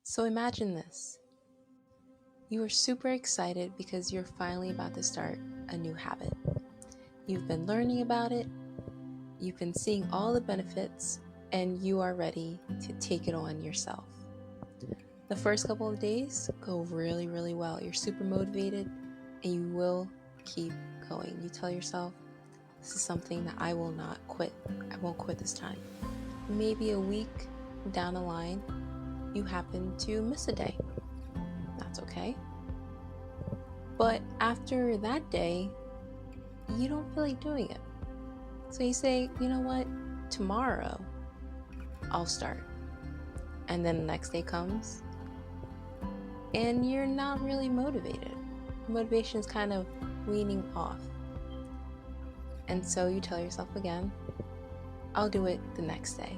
So imagine this. You are super excited because you're finally about to start a new habit. You've been learning about it, you've been seeing all the benefits, and you are ready to take it on yourself. The first couple of days go really well. You're super motivated and you will keep going. You tell yourself, this is something that I will not quit. I won't quit this time. Maybe a week down the line, you happen to miss a day. That's okay. But after that day, you don't feel like doing it. So you say, you know what? Tomorrow, I'll start. And then the next day comes, and you're not really motivated. Motivation is kind of weaning off. And so you tell yourself again, I'll do it the next day.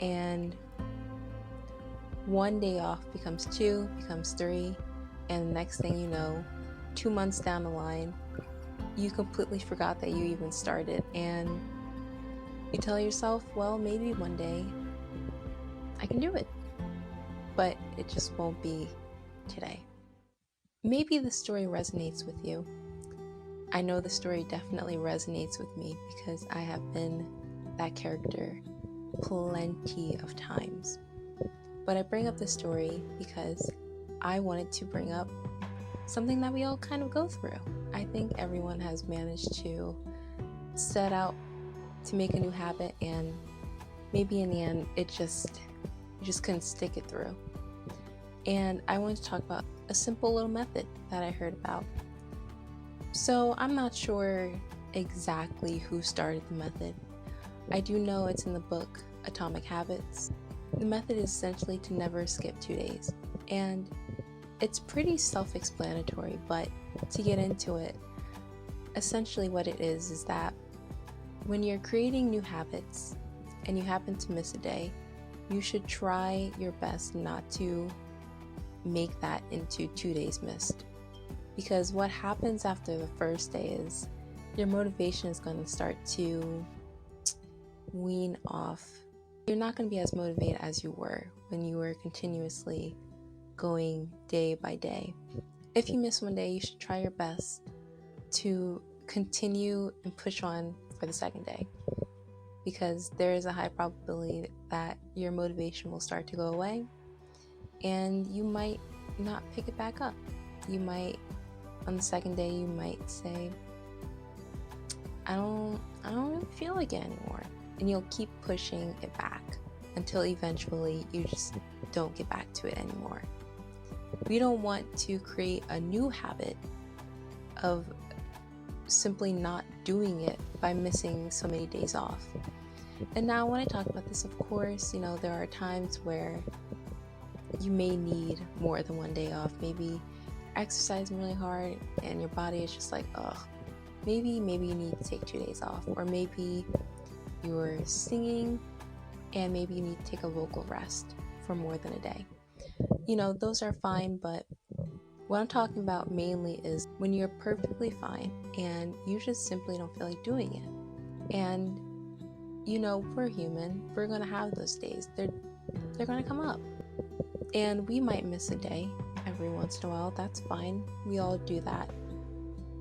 And one day off becomes 2, becomes 3, and the next thing you know, 2 months down the line, you completely forgot that you even started, and you tell yourself, well, maybe one day I can do it, but it just won't be today. Maybe the story resonates with you. I know the story definitely resonates with me because I have been that character plenty of times. But I bring up the story because I wanted to bring up something that we all kind of go through. I think everyone has managed to set out to make a new habit, and maybe in the end you just couldn't stick it through. And I wanted to talk about a simple little method that I heard about. So I'm not sure exactly who started the method. I do know it's in the book Atomic Habits. The method is essentially to never skip 2 days. And it's pretty self-explanatory, but to get into it, essentially what it is that when you're creating new habits and you happen to miss a day, you should try your best not to make that into 2 days missed. Because what happens after the first day is your motivation is going to start to wean off. You're not going to be as motivated as you were when you were continuously going day by day. If you miss one day, you should try your best to continue and push on for the second day, because there is a high probability that your motivation will start to go away and you might not pick it back up. You might, on the second day, you might say, I don't really feel like it anymore. And you'll keep pushing it back until eventually you just don't get back to it anymore. We don't want to create a new habit of simply not doing it by missing so many days off. And now when I talk about this, of course, there are times where you may need more than 1 day off. Maybe exercising really hard and your body is just like, ugh, maybe you need to take 2 days off. Or maybe you're singing and maybe you need to take a vocal rest for more than a day. Those are fine, but what I'm talking about mainly is when you're perfectly fine and you just simply don't feel like doing it. And we're human. We're gonna have those days. They're gonna come up. And we might miss a day every once in a while. That's fine. We all do that.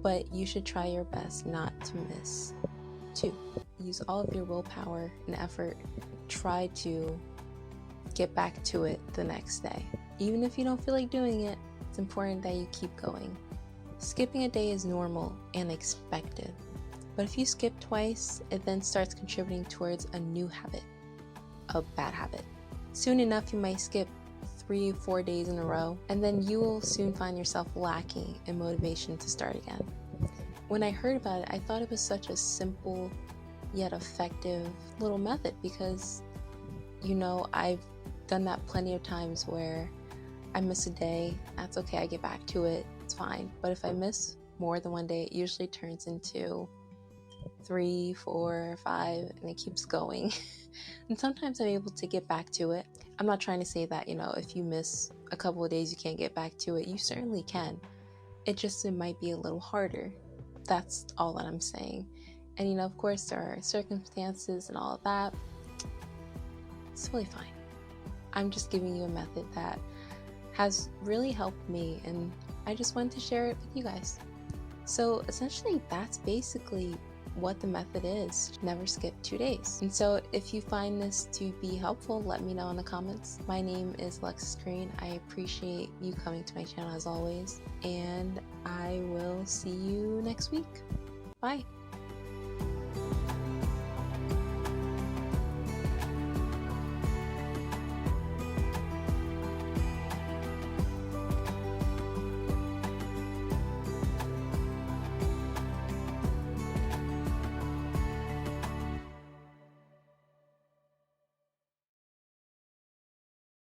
But you should try your best not to miss 2. Use all of your willpower and effort. Try to get back to it the next day. Even if you don't feel like doing it, it's important that you keep going. Skipping a day is normal and expected. But if you skip twice, it then starts contributing towards a new habit, a bad habit. Soon enough, you might skip 3-4 days in a row, and then you will soon find yourself lacking in motivation to start again. When I heard about it, I thought it was such a simple yet effective little method because, I've done that plenty of times where I miss a day. That's okay, I get back to it, it's fine. But if I miss more than 1 day, it usually turns into 3, 4, 5, and it keeps going. And sometimes I'm able to get back to it. I'm not trying to say that, if you miss a couple of days, you can't get back to it. You certainly can. It might be a little harder. That's all that I'm saying. And, of course, there are circumstances and all of that. It's totally fine. I'm just giving you a method that has really helped me, and I just wanted to share it with you guys. So essentially, that's basically what the method is. Never skip 2 days. And so if you find this to be helpful, let me know in the comments. My name is Allexus. I appreciate you coming to my channel as always, and I will see you next week. Bye.